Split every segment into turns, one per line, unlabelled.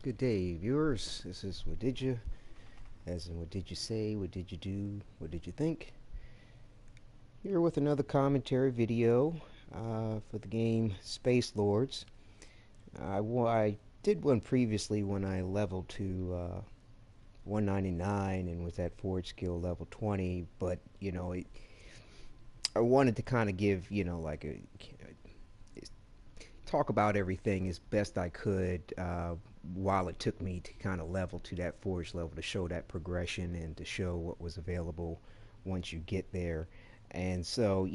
Good day, viewers. This is What Did You? As in, what did you say? What did you do? What did you think? Here with another commentary video for the game Spacelords. I did one previously when I leveled to 199 and was at Forge skill level 20, but I wanted to kind of give, like talk about everything as best I could while it took me to kind of level to that forge level to show that progression and to show what was available once you get there. And so,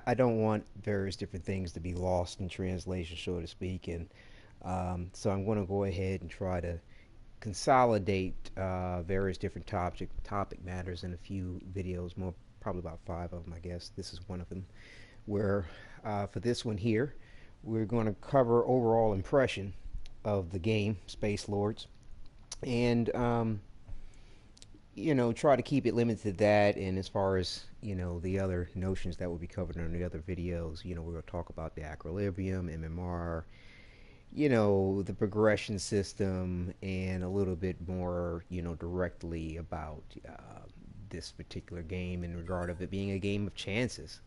I don't want various different things to be lost in translation, so to speak. And so I'm going to go ahead and try to consolidate various different topic matters in a few videos, more probably about five of them, I guess. This is one of them. Where for this one here, we're going to cover overall impression of the game Spacelords, and try to keep it limited to that. And as far as the other notions that will be covered in the other videos, we're going to talk about the equilibrium, MMR, the progression system, and a little bit more, directly about this particular game in regard of it being a game of chances.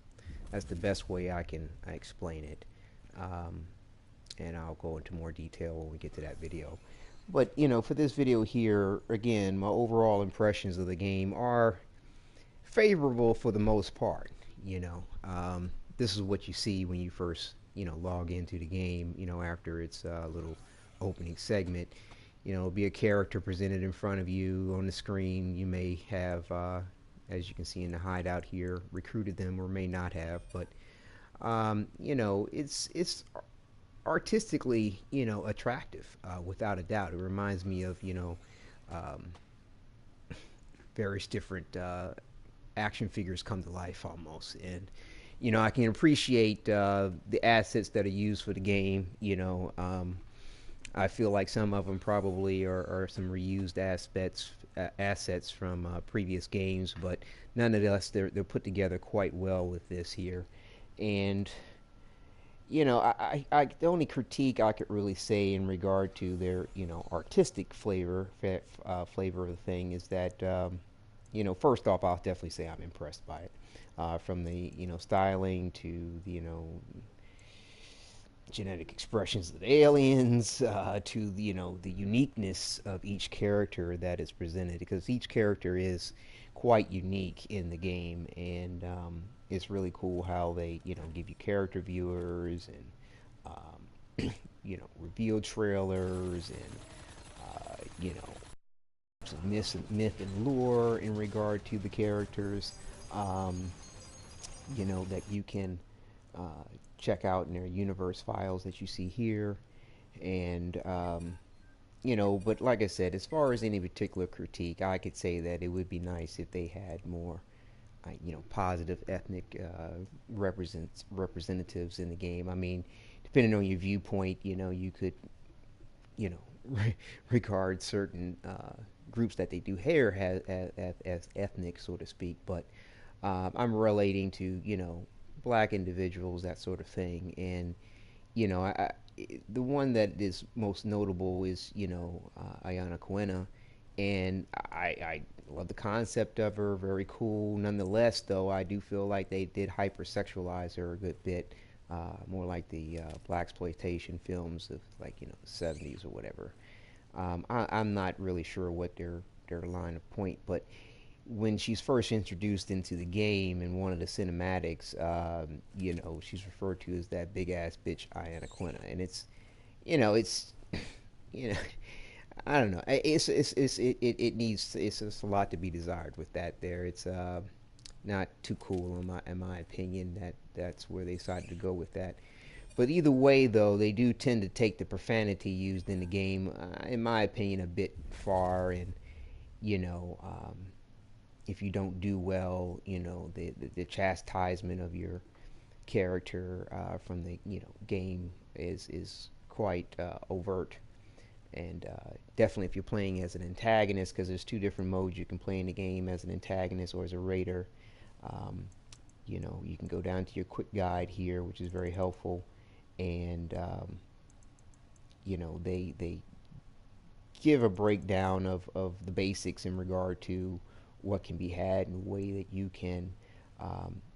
That's the best way I explain it. Um, and I'll go into more detail when we get to that video. But for this video here, again, my overall impressions of the game are favorable for the most part. This is what you see when you first log into the game. After its little opening segment, it'll be a character presented in front of you on the screen. You may have, as you can see in the hideout here, recruited them or may not have, but it's artistically, attractive, without a doubt. It reminds me of, um, various different action figures come to life almost. And, I can appreciate the assets that are used for the game. I feel like some of them probably are some reused assets from previous games, but nonetheless, they're put together quite well with this here. And the only critique I could really say in regard to their, artistic flavor of the thing is that, first off, I'll definitely say I'm impressed by it. From the, styling to the, genetic expressions of the aliens, to the, the uniqueness of each character that is presented, because each character is quite unique in the game. And it's really cool how they give you character viewers and reveal trailers and some myth and lore in regard to the characters, um, that you can uh, check out in their universe files that you see here. And but like I said, as far as any particular critique, I could say that it would be nice if they had more positive ethnic representatives in the game. I mean, depending on your viewpoint, you could you know regard certain groups that they do here as ethnic, so to speak. But I'm relating to black individuals, that sort of thing. And the one that is most notable is Ayana Quena, and I love the concept of her. Very cool. Nonetheless, though, I do feel like they did hypersexualize her a good bit, more like the black exploitation films of, like, the '70s or whatever. I'm not really sure what their line of point, but when she's first introduced into the game in one of the cinematics, she's referred to as that big ass bitch Ayana Quina, and it's you know, I don't know. It needs it's just a lot to be desired with that. There, it's not too cool in my opinion. That's where they decided to go with that. But either way, though, they do tend to take the profanity used in the game, in my opinion, a bit far. And you know, if you don't do well, the chastisement of your character from the game is quite overt. And definitely, if you're playing as an antagonist, because there's two different modes you can play in the game, as an antagonist or as a raider. Um, you can go down to your quick guide here, which is very helpful. And they give a breakdown of the basics in regard to what can be had and the way that you can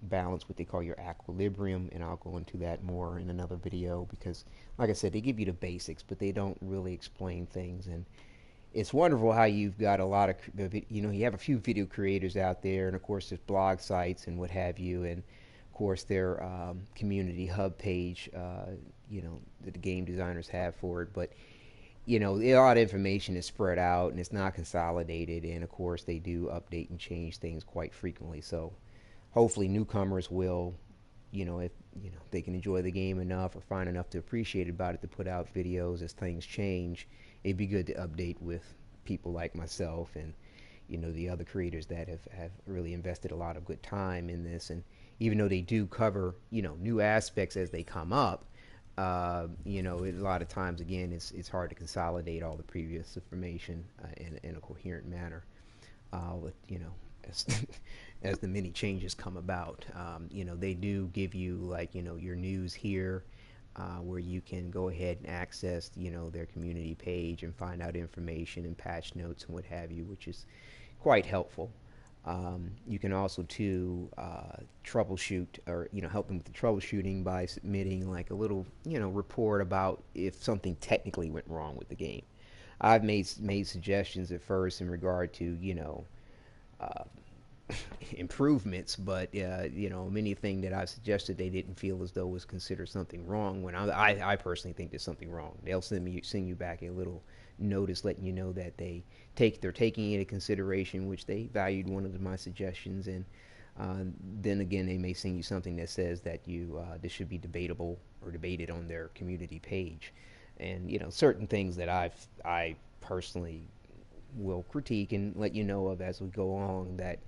balance what they call your equilibrium. And I'll go into that more in another video because, like I said, they give you the basics, but they don't really explain things. And it's wonderful how you've got a lot of, you have a few video creators out there, and of course, there's blog sites and what have you. And of course, their community hub page, that the game designers have for it. But a lot of information is spread out and it's not consolidated. And of course, they do update and change things quite frequently. So hopefully, newcomers will, if they can enjoy the game enough or find enough to appreciate about it to put out videos as things change. It'd be good to update with people like myself and the other creators that have really invested a lot of good time in this. And even though they do cover new aspects as they come up, a lot of times, again, it's hard to consolidate all the previous information in a coherent manner. With as as the many changes come about, they do give you like your news here, where you can go ahead and access their community page and find out information and patch notes and what have you, which is quite helpful. You can also too troubleshoot or help them with the troubleshooting by submitting like a little report about if something technically went wrong with the game. I've made suggestions at first in regard to uh, improvements, but many things that I've suggested they didn't feel as though was considered something wrong. When I personally think there's something wrong, they'll send you back a little notice letting you know that they're taking into consideration, which they valued one of my suggestions, and then again they may send you something that says that this should be debatable or debated on their community page, and certain things that I personally will critique and let you know of as we go along that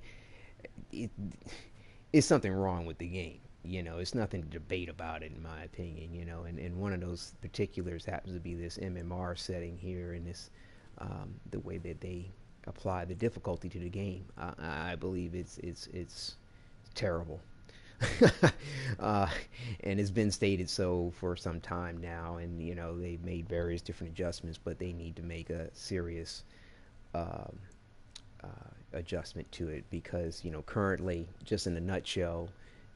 it is something wrong with the game. It's nothing to debate about it, in my opinion. And one of those particulars happens to be this MMR setting here, and this the way that they apply the difficulty to the game. I believe it's terrible, and it's been stated so for some time now. And they've made various different adjustments, but they need to make a serious um, adjustment to it because currently, just in a nutshell,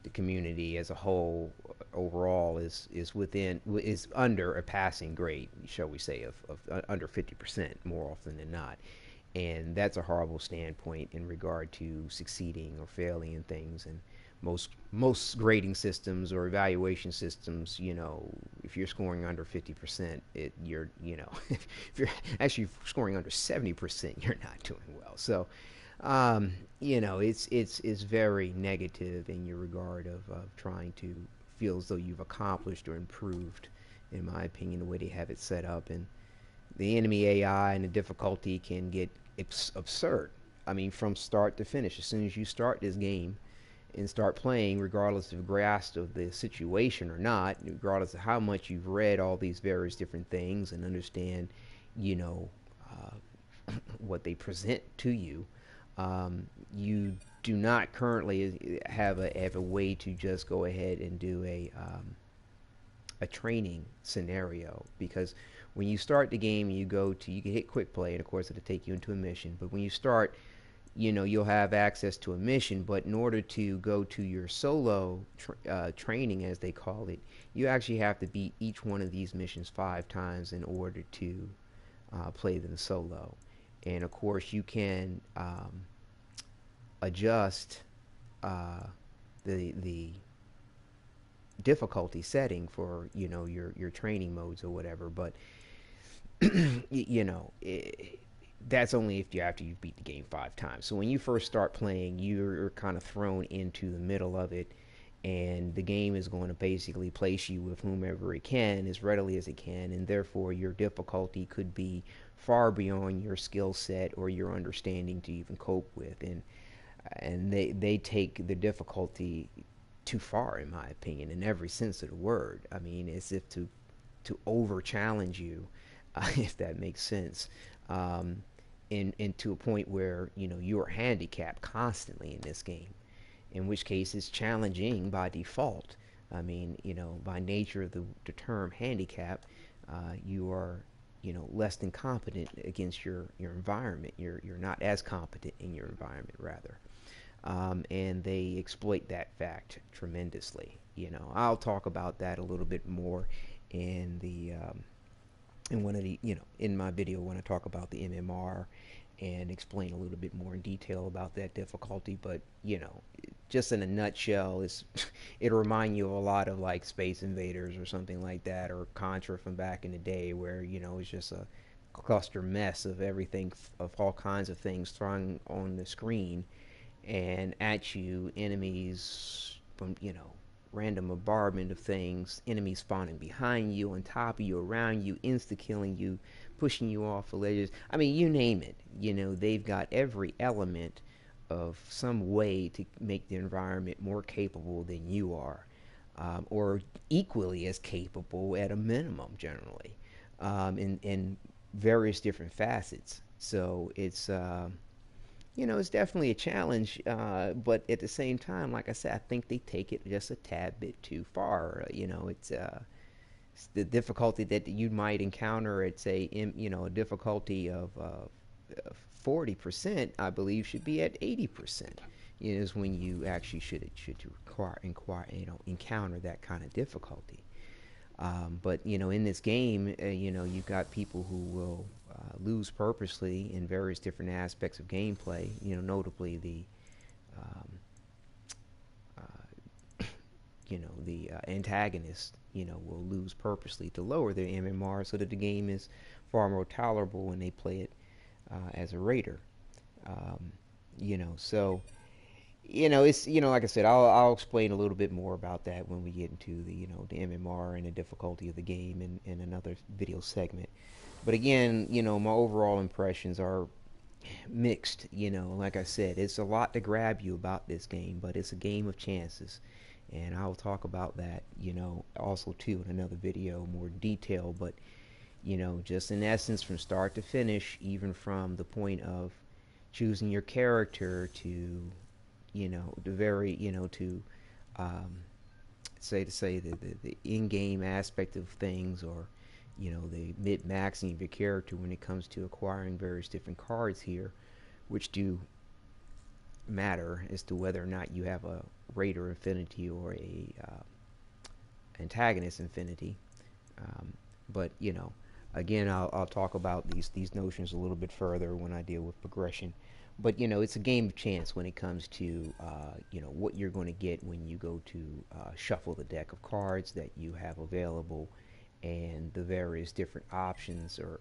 the community as a whole overall is under a passing grade, shall we say, of under 50% more often than not. And that's a horrible standpoint in regard to succeeding or failing in things. And most grading systems or evaluation systems, if you're scoring under 50%, if you're actually scoring under 70%, you're not doing well. So it's very negative in your regard of trying to feel as though you've accomplished or improved, in my opinion, the way they have it set up. And the enemy AI and the difficulty can get absurd. I mean, from start to finish, as soon as you start this game and start playing, regardless of grasp of the situation or not, regardless of how much you've read all these various different things and understand, what they present to you, you do not currently have a way to just go ahead and do a training scenario, because when you start the game and you can hit quick play, and of course it'll take you into a mission. But when you start, you'll have access to a mission, but in order to go to your solo training, as they call it, you actually have to beat each one of these missions 5 times in order to play them solo. And of course you can adjust the difficulty setting for your training modes or whatever, but that's only after you beat the game 5 times. So when you first start playing, you're kind of thrown into the middle of it, and the game is going to basically place you with whomever it can as readily as it can, and therefore your difficulty could be far beyond your skill set or your understanding to even cope with. And they take the difficulty too far, in my opinion, in every sense of the word. I mean, as if to over challenge you, if that makes sense, and to a point where you are handicapped constantly in this game, in which case it's challenging by default. I mean, by nature of the term handicap, you are less than competent against your environment. You're not as competent in your environment, rather. And they exploit that fact tremendously. I'll talk about that a little bit more in the in one of the in my video when I talk about the MMR and explain a little bit more in detail about that difficulty. But just in a nutshell, it'll remind you of a lot of like Space Invaders or something like that, or Contra from back in the day, where it's just a cluster mess of everything, of all kinds of things thrown on the screen and at you, enemies from random bombardment of things, enemies spawning behind you, on top of you, around you, insta killing you, pushing you off the ledges. I mean, you name it. They've got every element of some way to make the environment more capable than you are, or equally as capable at a minimum, generally, in various different facets. So it's definitely a challenge, but at the same time, like I said, I think they take it just a tad bit too far. It's the difficulty that you might encounter at, say, a difficulty of 40%, I believe, should be at 80%. Is when you actually should encounter that kind of difficulty. But in this game, you've got people who will lose purposely in various different aspects of gameplay. Notably um, the antagonist, will lose purposely to lower their MMR so that the game is far more tolerable when they play it as a raider. Um, so it's like I said, I'll explain a little bit more about that when we get into the MMR and the difficulty of the game in another video segment. But again, my overall impressions are mixed. Like I said, it's a lot to grab you about this game, but it's a game of chances, and I'll talk about that also too in another video more detail. But just in essence, from start to finish, even from the point of choosing your character to the very to um, say the in-game aspect of things, or the mid-maxing of your character when it comes to acquiring various different cards here, which do matter as to whether or not you have a raider infinity or a antagonist infinity. um, but again, I'll talk about these notions a little bit further when I deal with progression. But it's a game of chance when it comes to what you're going to get when you go to shuffle the deck of cards that you have available, and the various different options, or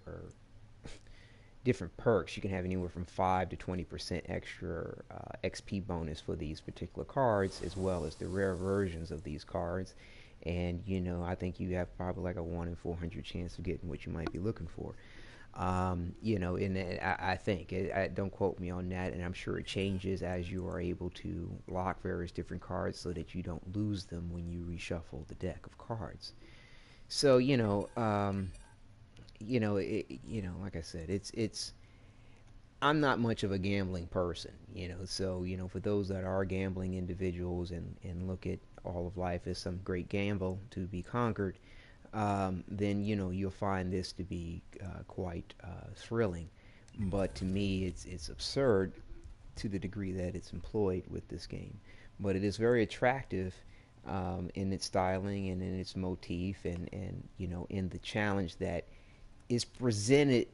different perks. You can have anywhere from 5 to 20% extra XP bonus for these particular cards, as well as the rare versions of these cards. And I think you have probably like a 1 in 400 chance of getting what you might be looking for. And I think, don't quote me on that, and I'm sure it changes as you are able to lock various different cards so that you don't lose them when you reshuffle the deck of cards. So like I said, it's I'm not much of a gambling person. So for those that are gambling individuals, and look at all of life as some great gamble to be conquered, then you'll find this to be quite thrilling. But to me, it's absurd to the degree that it's employed with this game. But it is very attractive in its styling and in its motif, and in the challenge that is presented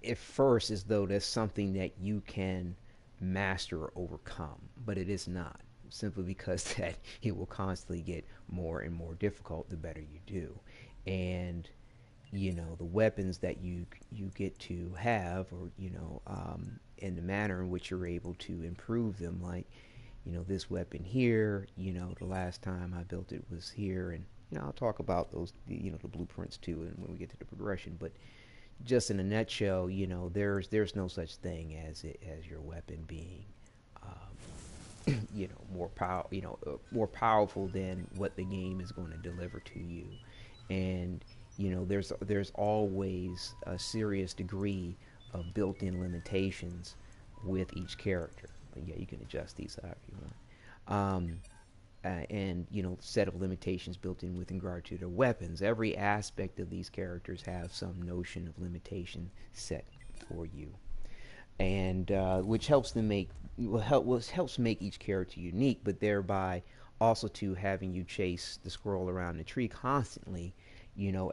at first as though that's something that you can master or overcome, but it is not. Simply because that it will constantly get more and more difficult the better you do. And the weapons that you get to have, or in the manner in which you're able to improve them, like this weapon here, the last time I built it was here. And I'll talk about those, the blueprints too, and when we get to the progression. But just in a nutshell, there's no such thing as your weapon being more powerful than what the game is going to deliver to you. And there's always a serious degree of built-in limitations with each character. But yeah, you can adjust these however you want. and set of limitations built in with regard to their weapons. Every aspect of these characters have some notion of limitation set for you, and which helps them make helps make each character unique, but thereby also to having you chase the squirrel around the tree constantly,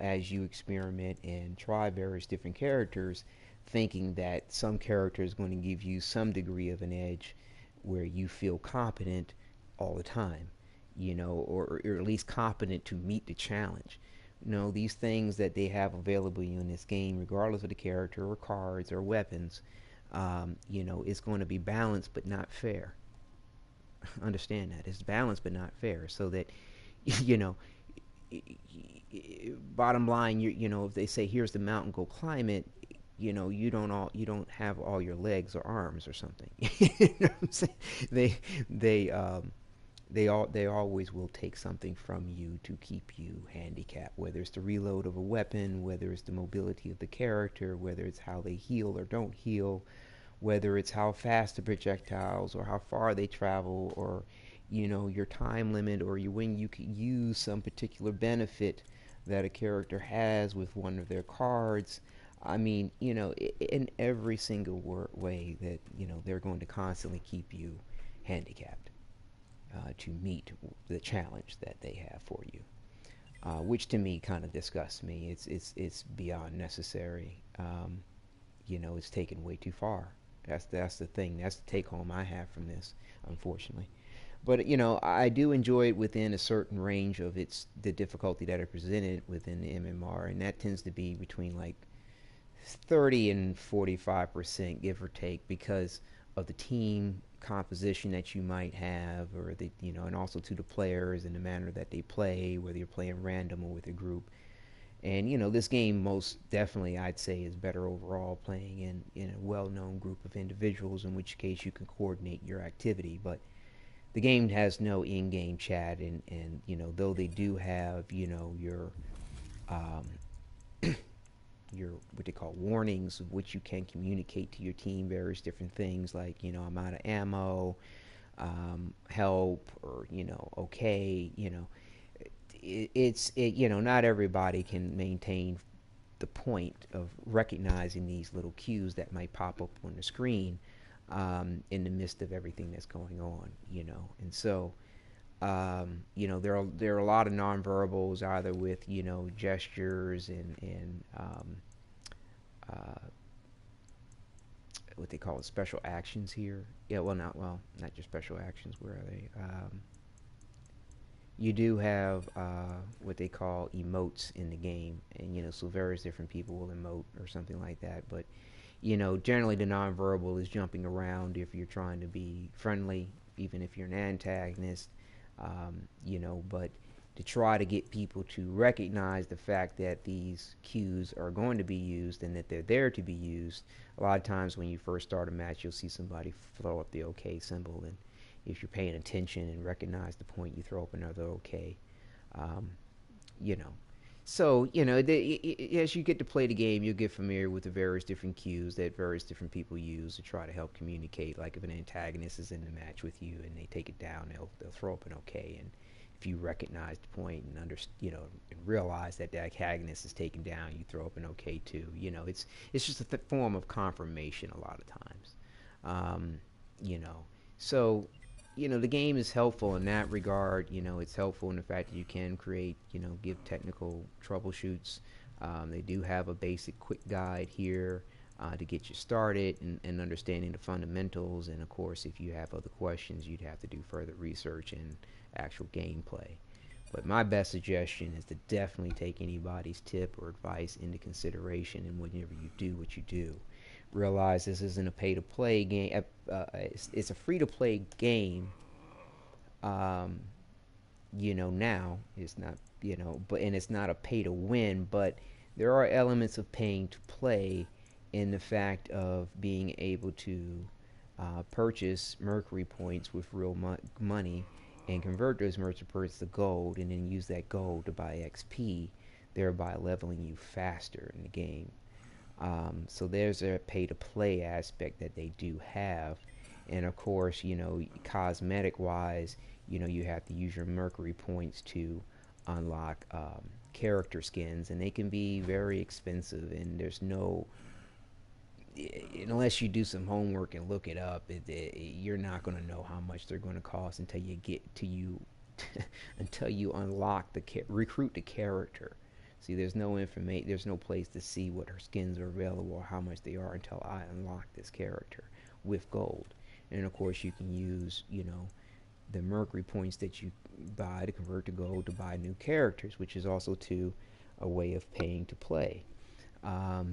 as you experiment and try various different characters, thinking that some character is going to give you some degree of an edge where you feel competent all the time, or at least competent to meet the challenge. These things that they have available in this game, regardless of the character or cards or weapons, it's going to be balanced but not fair. Understand that it's balanced but not fair, so that you know, bottom line, if they say here's the mountain, go climb it, you don't have all your legs or arms or something. You know what I'm saying? They they they always will take something from you to keep you handicapped, whether it's the reload of a weapon, whether it's the mobility of the character, whether it's how they heal or don't heal, whether it's how fast the projectiles or how far they travel, or your time limit, or when you can use some particular benefit that a character has with one of their cards. I mean, in every single way that they're going to constantly keep you handicapped to meet the challenge that they have for you, which to me kind of disgusts me. It's beyond necessary. It's taken way too far. That's the thing. That's the take home I have from this, unfortunately. But I do enjoy it within a certain range of the difficulty that are presented within the MMR, and that tends to be between like 30 and 45%, give or take, because of the team composition that you might have, or and also to the players and the manner that they play, whether you're playing random or with a group. And this game most definitely, I'd say, is better overall playing in a well-known group of individuals, in which case you can coordinate your activity. But the game has no in-game chat, and though they do have um, your what they call warnings, of which you can communicate to your team various different things, like I'm out of ammo, help, or okay. Not everybody can maintain the point of recognizing these little cues that might pop up on the screen in the midst of everything that's going on. And so there are a lot of nonverbals, either with gestures and uh, what they call it, special actions here. Yeah, not just special actions. Where are they? You do have what they call emotes in the game, and so various different people will emote or something like that. But generally the nonverbal is jumping around if you're trying to be friendly, even if you're an antagonist. But to try to get people to recognize the fact that these cues are going to be used and that they're there to be used. A lot of times when you first start a match, you'll see somebody throw up the OK symbol, and if you're paying attention and recognize the point, you throw up another OK. Um, you know, so as you get to play the game, you'll get familiar with the various different cues that various different people use to try to help communicate. Like if an antagonist is in the match with you and they take it down, they'll throw up an OK, and if you recognize the point and and realize that the antagonist is taken down, you throw up an OK too. It's just a form of confirmation a lot of times. Um, you know, so the game is helpful in that regard. It's helpful in the fact that you can create, give technical troubleshoots. They do have a basic quick guide here to get you started and understanding the fundamentals. And of course, if you have other questions, you'd have to do further research and actual gameplay. But my best suggestion is to definitely take anybody's tip or advice into consideration, and whenever you do what you do, realize this isn't a pay-to-play game. It's a free-to-play game. Um, now it's not. And it's not a pay-to-win. But there are elements of paying to play in the fact of being able to purchase Mercury points with real money and convert those Mercury points to gold, and then use that gold to buy XP, thereby leveling you faster in the game. So there's a pay to play aspect that they do have. And of course, cosmetic wise, you have to use your Mercury points to unlock character skins, and they can be very expensive. And there's no, unless you do some homework and look it up, you're not going to know how much they're going to cost until you get to you until you unlock recruit the character. See, there's no information, there's no place to see what her skins are available or how much they are until I unlock this character with gold. And of course, you can use, the Mercury points that you buy to convert to gold to buy new characters, which is also too a way of paying to play.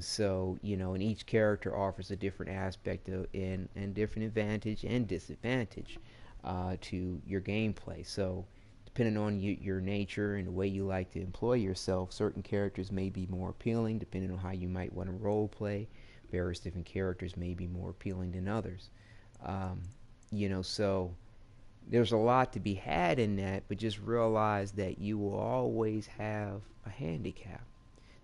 So, and each character offers a different aspect and different advantage and disadvantage to your gameplay. So, depending on your nature and the way you like to employ yourself, certain characters may be more appealing depending on how you might want to role play. Various different characters may be more appealing than others. Um, so there's a lot to be had in that, but just realize that you will always have a handicap.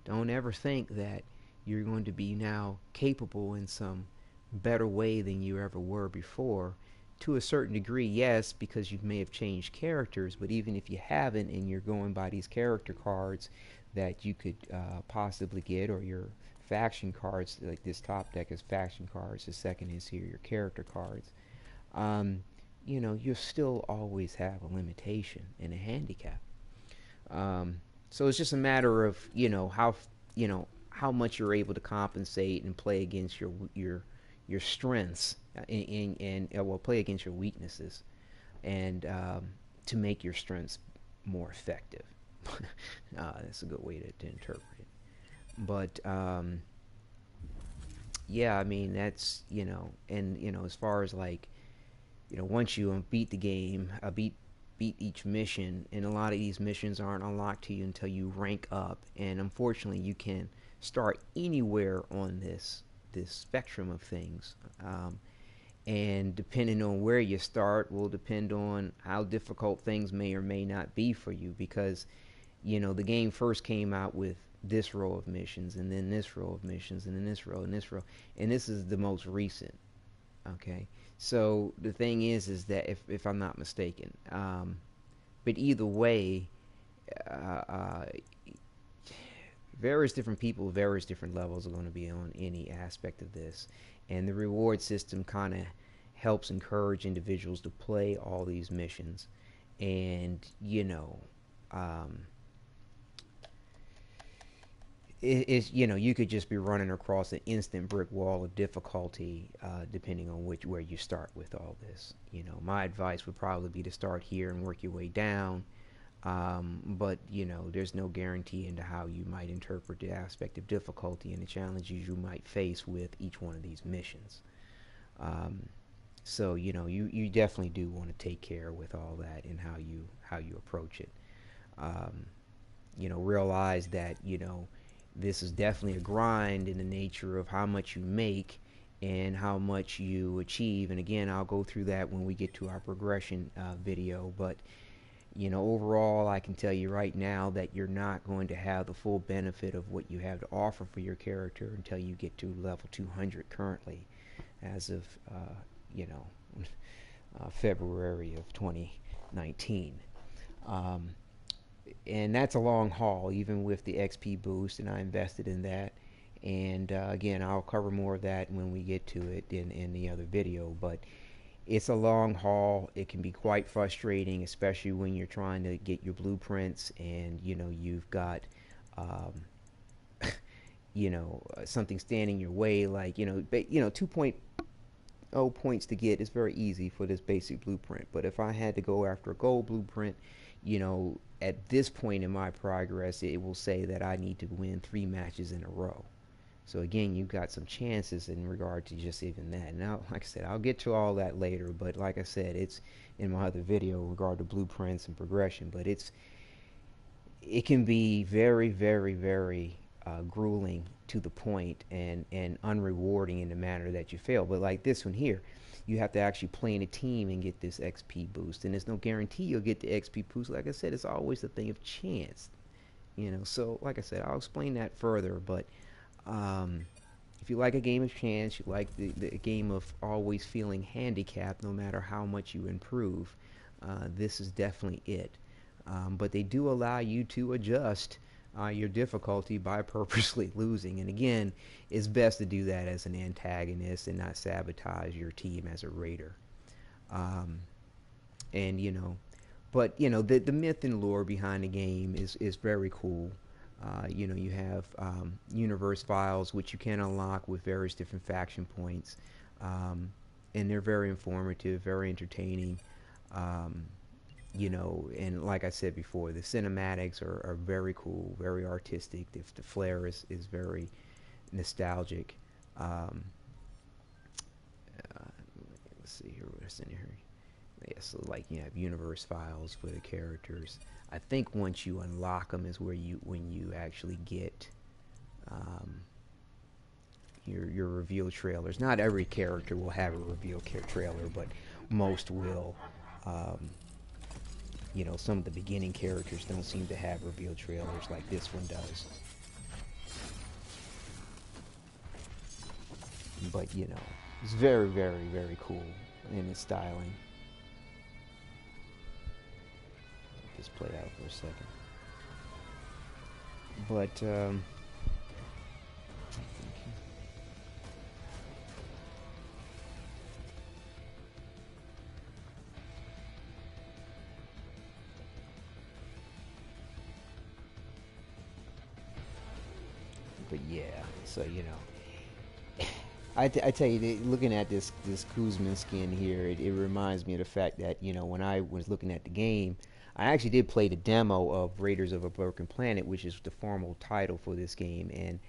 Don't ever think that you're going to be now capable in some better way than you ever were before. To a certain degree, yes, because you may have changed characters, but even if you haven't and you're going by these character cards that you could possibly get, or your faction cards, like this top deck is faction cards, the second is here your character cards, um, you'll still always have a limitation and a handicap. So it's just a matter of how much you're able to compensate and play against your strengths and play against your weaknesses and to make your strengths more effective. That's a good way to interpret it. But yeah, I mean that's and as far as like once you beat the game, beat each mission, and a lot of these missions aren't unlocked to you until you rank up. And unfortunately, you can start anywhere on this spectrum of things. And depending on where you start will depend on how difficult things may or may not be for you, because the game first came out with this row of missions, and then this row of missions, and then this row and this row, and this is the most recent. Okay, so the thing is that if I'm not mistaken, but either way, uh, various different people, various different levels are going to be on any aspect of this, and the reward system kind of helps encourage individuals to play all these missions, and um, it's you could just be running across an instant brick wall of difficulty depending on where you start with all this. My advice would probably be to start here and work your way down, but there's no guarantee into how you might interpret the aspect of difficulty and the challenges you might face with each one of these missions. So you definitely do want to take care with all that and how you approach it. Um, realize that this is definitely a grind in the nature of how much you make and how much you achieve. And again, I'll go through that when we get to our progression video. But overall, I can tell you right now that you're not going to have the full benefit of what you have to offer for your character until you get to level 200 currently, as of you know February of 2019. Um, and that's a long haul, even with the XP boost, and I invested in that. And again, I'll cover more of that when we get to it in the other video. But it's a long haul. It can be quite frustrating, especially when you're trying to get your blueprints and you've got um, something standing in your way, like 2.0 points to get is very easy for this basic blueprint. But if I had to go after a gold blueprint, at this point in my progress, it will say that I need to win 3 matches in a row. So again, you've got some chances in regard to just even that. Now, like I said, I'll get to all that later, but like I said, it's in my other video in regard to blueprints and progression. But it can be very, very, very grueling to the point and unrewarding in the manner that you fail. But like this one here, you have to actually play in a team and get this XP boost, and there's no guarantee you'll get the XP boost. Like I said, it's always a thing of chance. So like I said, I'll explain that further. But if you like a game of chance, you like the game of always feeling handicapped no matter how much you improve, this is definitely it. But they do allow you to adjust your difficulty by purposely losing. And again, it's best to do that as an antagonist and not sabotage your team as a raider. Um, and but the myth and lore behind the game is very cool. You have universe files which you can unlock with various different faction points, um, and they're very informative, very entertaining. Um, and like I said before, the cinematics are very cool, very artistic. The flair is very nostalgic. Um, uh, let's see here, what's in here. Yeah, so like you have universe files for the characters. I think once you unlock them is where when you actually get um, your reveal trailers. Not every character will have a reveal trailer, but most will. Um, some of the beginning characters don't seem to have reveal trailers like this one does. But it's very, very, very cool in its styling. Just play out for a second. But yeah, so I tell you, looking at this Kuzma skin here, it reminds me of the fact that when I was looking at the game, I actually did play the demo of Raiders of a Broken Planet, which is the formal title for this game, and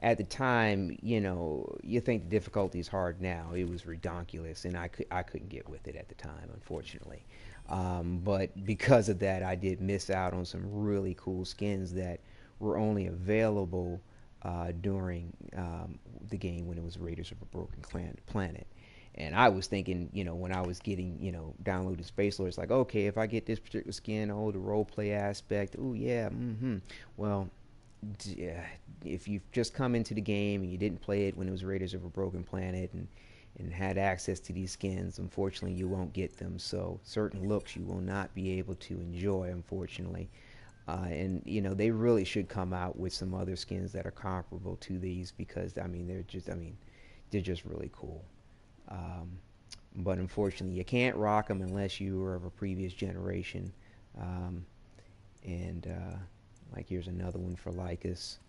at the time, you think the difficulty is hard now. It was redonkulous, and I couldn't get with it at the time, unfortunately. But because of that, I did miss out on some really cool skins that were only available during the game when it was Raiders of a Broken Planet. And I was thinking, when I was getting, downloaded Spacelords, like, okay, if I get this particular skin, oh, the role play aspect, oh yeah, Well, yeah, if you've just come into the game and you didn't play it when it was Raiders of a Broken Planet and had access to these skins, unfortunately, you won't get them. So certain looks you will not be able to enjoy, unfortunately. And they really should come out with some other skins that are comparable to these because they're just really cool. Um, but unfortunately, you can't rock them unless you are of a previous generation. Um, and like here's another one for Lycus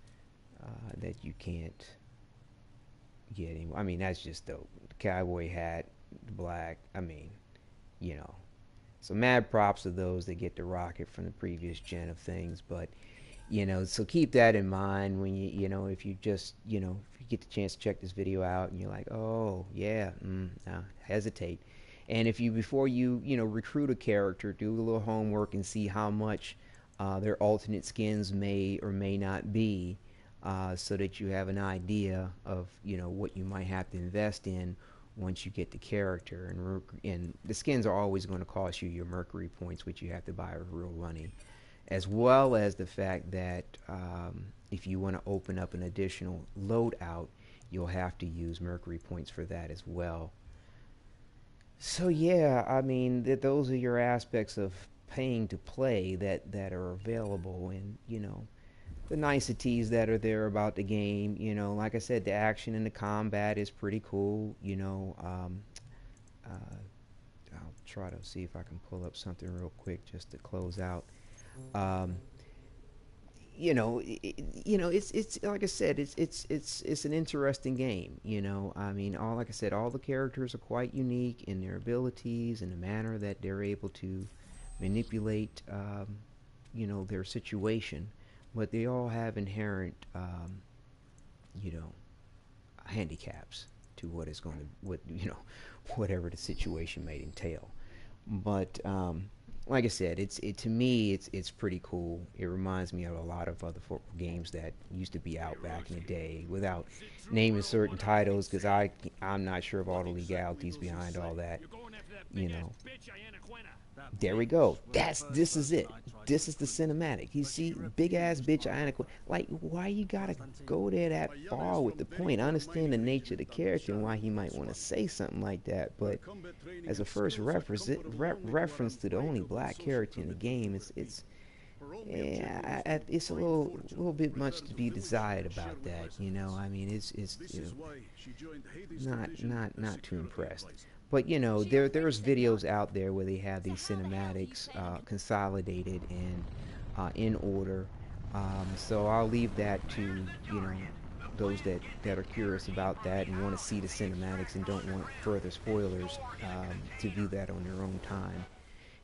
that you can't get anymore. I mean, that's just dope. The cowboy hat, the black. I mean, you know. So mad props to those that get the rocket from the previous gen of things. But so keep that in mind when if you just if you get the chance to check this video out and you're like, oh yeah, hesitate. And if you before you recruit a character, do a little homework and see how much their alternate skins may or may not be, so that you have an idea of what you might have to invest in once you get the character. And the skins are always going to cost you your Mercury points, which you have to buy with real money, as well as the fact that if you want to open up an additional loadout, you'll have to use Mercury points for that as well. So yeah, I mean those are your aspects of paying to play that are available, and the niceties that are there about the game. Like I said, the action and the combat is pretty cool. I'll try to see if I can pull up something real quick just to close out. Um, it's like I said, it's an interesting game. I mean, all like I said, all the characters are quite unique in their abilities and the manner that they're able to manipulate, their situation, but they all have inherent, you know, handicaps to what is going to whatever the situation may entail. But like I said, to me it's pretty cool. It reminds me of a lot of other games that used to be out back in the day, without naming certain titles, because I'm not sure of all the legalities behind all that. You know, There we go. This is it. This is the cinematic. You see, big ass bitch Anakin. Like, why you gotta go there that far with the point? I understand the nature of the character and why he might want to say something like that, but as a first reference to the only black character in the game, it's yeah, it's a little bit much to be desired about that. You know, I mean, it's you know, not too impressed. But you know, there's videos out there where they have these cinematics consolidated and in order. So I'll leave that to those that are curious about that and want to see the cinematics and don't want further spoilers to view that on their own time.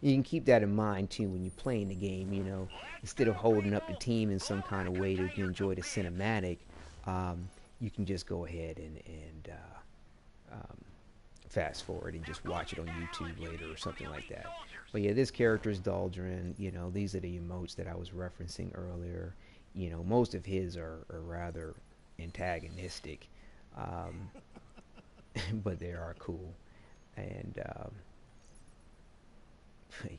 You can keep that in mind too when you're playing the game. You know, instead of holding up the team in some kind of way to enjoy the cinematic, you can just go ahead and fast forward and just watch it on YouTube later or something like that. But yeah, this character is Daldrin. You know, these are the emotes that I was referencing earlier. You know, most of his are rather antagonistic, um, but they are cool. And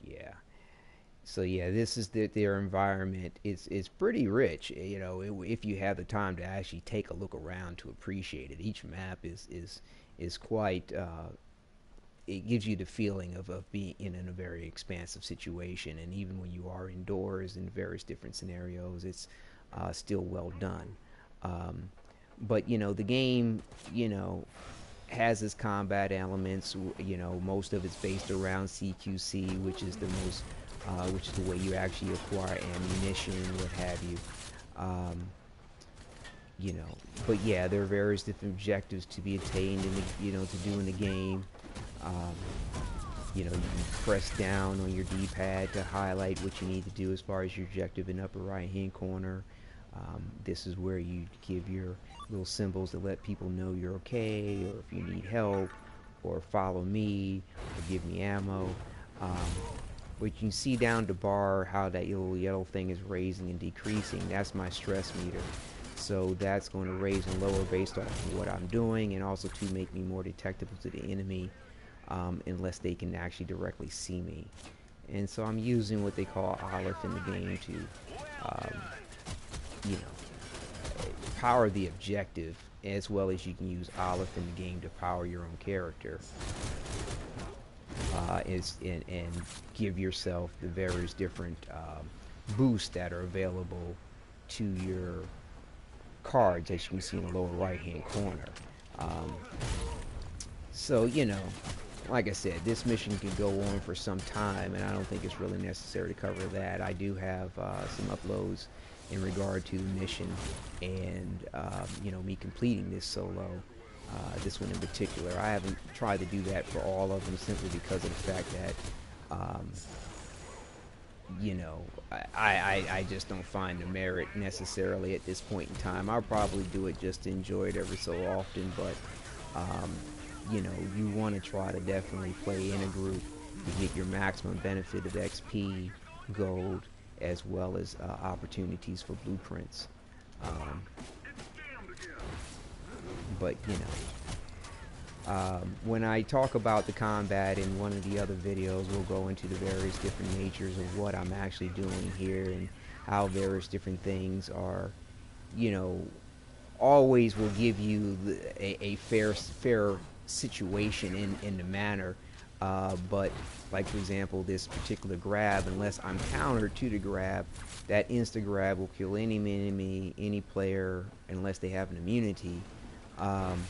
yeah, so yeah, this is their environment. It's pretty rich. You know, if you have the time to actually take a look around to appreciate it. Each map is quite. It gives you the feeling of being in a very expansive situation, and even when you are indoors in various different scenarios, it's still well done. Um, but you know, the game, you know, has its combat elements. You know, most of it's based around CQC, which is the way you actually acquire ammunition and what have you. Um, you know, but yeah, there are various different objectives to be attained in the, to do in the game. Um, you know, you can press down on your D-pad to highlight what you need to do as far as your objective in the upper right-hand corner. This is where you give your little symbols to let people know you're okay, or if you need help, or follow me, or give me ammo. Um, but you can see down the bar how that little yellow thing is raising and decreasing. That's my stress meter. So that's going to raise and lower based on what I'm doing, and also to make me more detectable to the enemy, unless they can actually directly see me. And so I'm using what they call Aleph in the game to, um, you know, power the objective, as well as you can use Aleph in the game to power your own character. And give yourself the various different boosts that are available to your cards, as you can see in the lower right hand corner. Um, so, you know, like I said, this mission could go on for some time, and I don't think it's really necessary to cover that. I do have some uploads in regard to the mission and, you know, me completing this solo. This one in particular. I haven't tried to do that for all of them simply because of the fact that, you know, I just don't find the merit necessarily at this point in time. I'll probably do it just to enjoy it every so often, but you know, you want to try to definitely play in a group to get your maximum benefit of XP, gold, as well as opportunities for blueprints. Um, but you know, when I talk about the combat in one of the other videos, we'll go into the various different natures of what I'm actually doing here and how various different things are, you know, always will give you a fair situation in the manner. But like for example, this particular grab, unless I'm countered to the grab, that insta grab will kill any enemy, any player, unless they have an immunity. Um,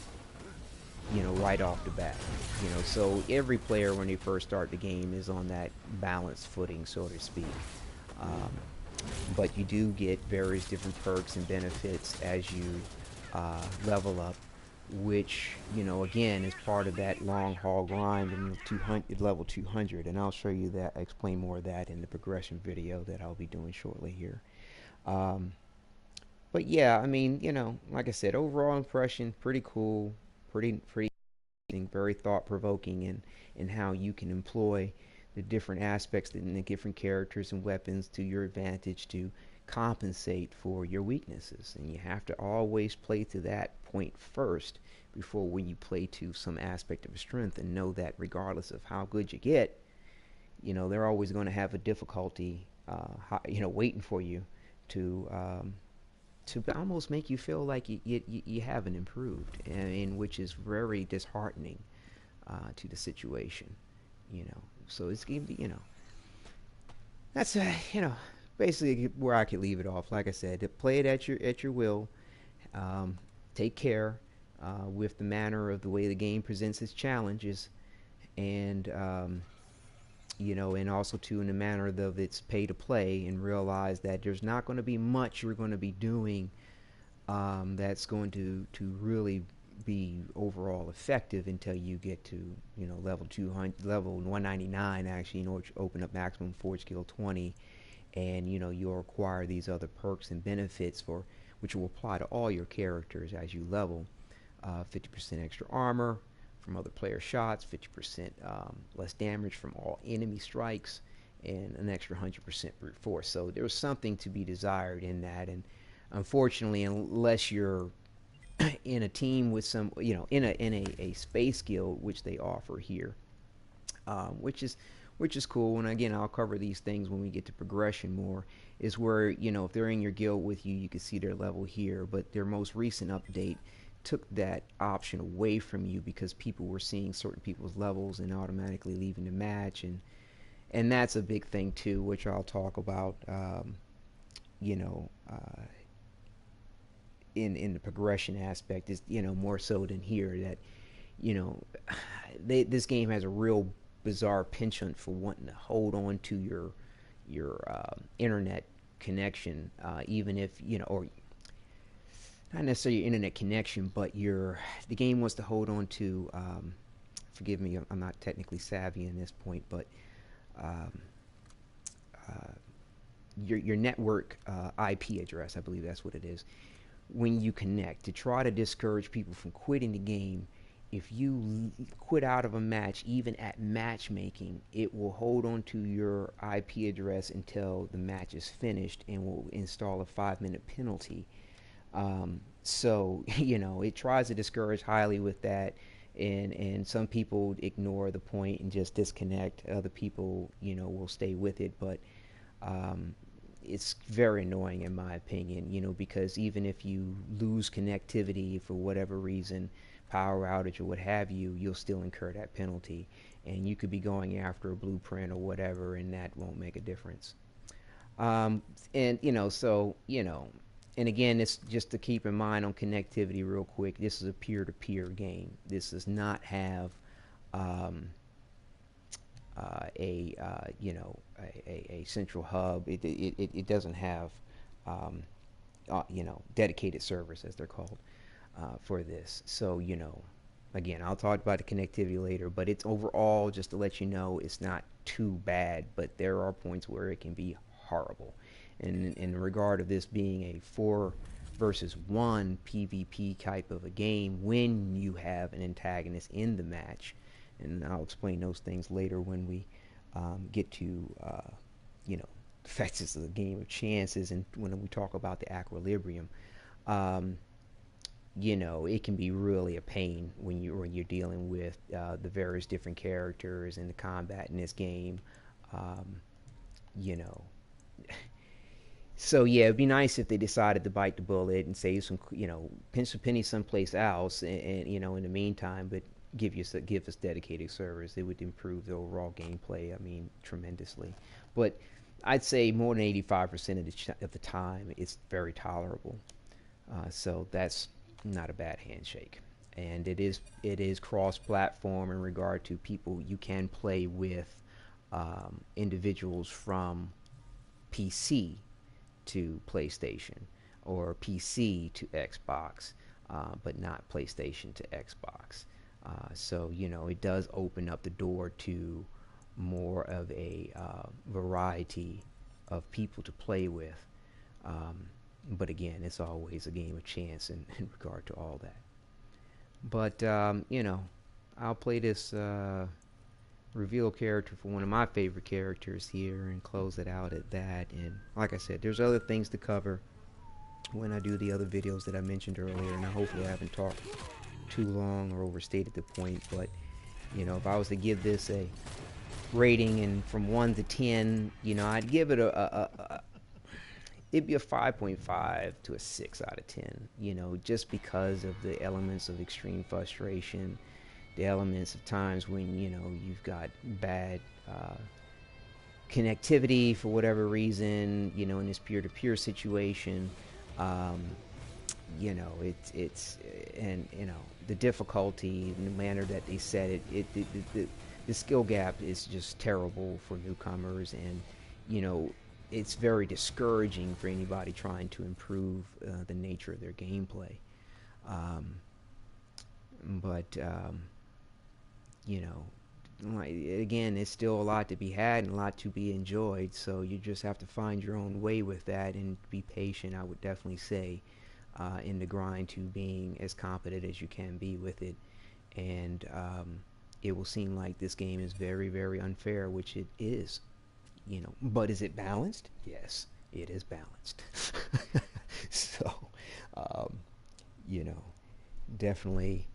you know, right off the bat. You know, so every player when they first start the game is on that balanced footing, so to speak. Um, but you do get various different perks and benefits as you level up, which, you know, again is part of that long haul grind in level 200, and I'll show you that, explain more of that in the progression video that I'll be doing shortly here. Um, but yeah, I mean, you know, like I said, overall impression, pretty cool, pretty very thought provoking in how you can employ the different aspects and the different characters and weapons to your advantage to compensate for your weaknesses. And you have to always play to that point first before when you play to some aspect of a strength, and know that regardless of how good you get, they're always going to have a difficulty, waiting for you to almost make you feel like you haven't improved, and which is very disheartening to the situation. So it's gonna be, that's basically where I could leave it off. Like I said, to play it at your will. Um, Take care with the manner of the way the game presents its challenges, and and also too in the manner of its pay to play, and realize that there's not going to be much you're going to be doing that's going to really be overall effective until you get to level 200, level 199 actually, in order to open up maximum forge skill 20, and you'll acquire these other perks and benefits for which will apply to all your characters as you level. 50% extra armor from other player shots, 50% less damage from all enemy strikes, and an extra 100% brute force. So there's something to be desired in that, and unfortunately, unless you're in a team with some, in a space guild, which they offer here, which is cool. And again, I'll cover these things when we get to progression more. Is where if they're in your guild with you, you can see their level here. But their most recent update took that option away from you because people were seeing certain people's levels and automatically leaving the match, and that's a big thing too, which I'll talk about. You know, in the progression aspect is more so than here that you know this game has a real bizarre penchant for wanting to hold on to your internet connection, even if or not necessarily your internet connection, but the game wants to hold on to. Forgive me, I'm not technically savvy in this point, but um, uh, your network IP address, I believe that's what it is. When you connect, to try to discourage people from quitting the game, if you quit out of a match, even at matchmaking, it will hold on to your IP address until the match is finished and will install a 5-minute penalty. So it tries to discourage highly with that, and some people ignore the point and just disconnect. Other people will stay with it, but um, it's very annoying in my opinion, because even if you lose connectivity for whatever reason, power outage or what have you, you'll still incur that penalty, and you could be going after a blueprint or whatever, and that won't make a difference. And and again, it's just to keep in mind on connectivity real quick. This is a peer-to-peer game. This does not have um, a central hub. It doesn't have dedicated servers, as they're called, for this. So again, I'll talk about the connectivity later, but it's overall, just to let you know, it's not too bad, but there are points where it can be horrible. And in regard of this being a 4 versus 1 PvP type of a game, when you have an antagonist in the match, and I'll explain those things later when we get to the fact this is a game of chances, and when we talk about the equilibrium. It can be really a pain when you're dealing with the various different characters and the combat in this game. Um, you know, so yeah, it'd be nice if they decided to bite the bullet and save some, pinch some pennies someplace else, and in the meantime, but give us dedicated servers. It would improve the overall gameplay. I mean, tremendously. But I'd say more than 85% of the time, it's very tolerable. So that's not a bad handshake, and it is cross-platform in regard to people. You can play with individuals from PC to PlayStation, or PC to Xbox, but not PlayStation to Xbox. So it does open up the door to more of a variety of people to play with. But again, it's always a game of chance in regard to all that. But I'll play this reveal character for one of my favorite characters here and close it out at that. And like I said, there's other things to cover when I do the other videos that I mentioned earlier, and hopefully I haven't talked too long or overstated the point. But if I was to give this a rating, and from 1 to 10, I'd give it it'd be a 5.5 to a 6 out of 10. Just because of the elements of extreme frustration, the elements of times when you've got bad connectivity for whatever reason, in this peer-to-peer situation. Um, it's and the difficulty and the manner that they set the skill gap is just terrible for newcomers, and it's very discouraging for anybody trying to improve the nature of their gameplay. Um, but you know, again, it's still a lot to be had and a lot to be enjoyed. So you just have to find your own way with that and be patient. I would definitely say in the grind to being as competent as you can be with it, and it will seem like this game is very, very unfair, which it is. But is it balanced? Yes, it is balanced. So, um, you know, definitely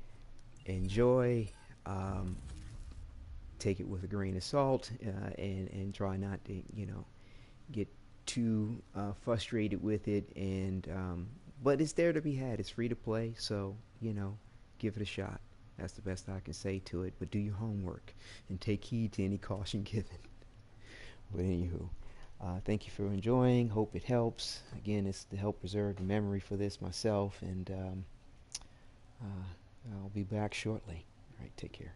enjoy. Um, Take it with a grain of salt, and try not to get too frustrated with it. And but it's there to be had. It's free to play, so give it a shot. That's the best I can say to it. But do your homework and take heed to any caution given. But anywho, thank you for enjoying. Hope it helps. Again, it's to help preserve the memory for this myself, and I'll be back shortly. All right, take care.